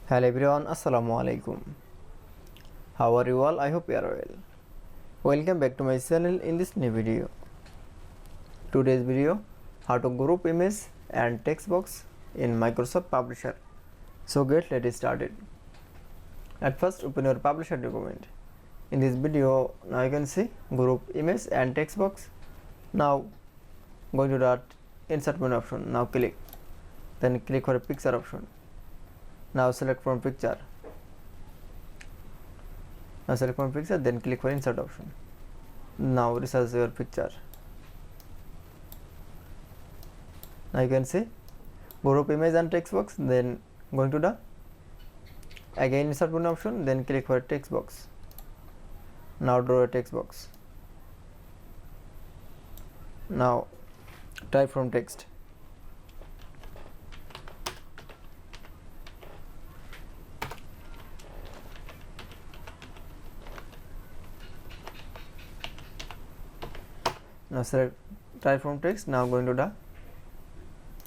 Hello everyone, Assalamu alaikum. How are you all? I hope you are well. Welcome back to my channel in this new video. Today's video, how to group image and text box in Microsoft Publisher. So let's started. At first open your Publisher document. In this video, now you can see group image and text box. Now going to that insert menu option. Now click. Then click for a picture option. Now select from picture. Now select from picture, then click for insert option. Now resize your picture. Now you can see group image and text box. Then going to the again insert menu option, then click for text box. Now draw a text box. Now type from text. Now select type from text. Now going to the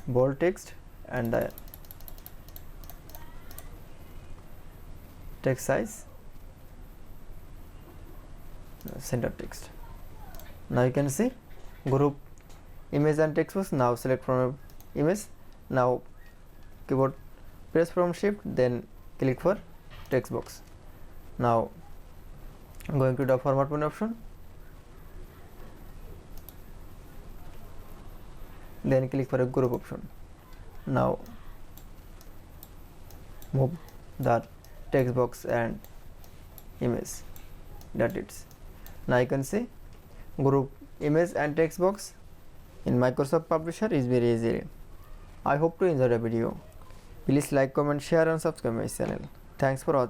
bold text and the text size, center text. Now you can see group image and text box. Now select from image. Now keyboard press from shift, then click for text box. Now going to the format menu option, then click for a group option. Now move the text box and image. That it's. Now you can see group image and text box in Microsoft Publisher is very easy. I hope to enjoy the video. Please like, comment, share and subscribe my channel. Thanks for watching.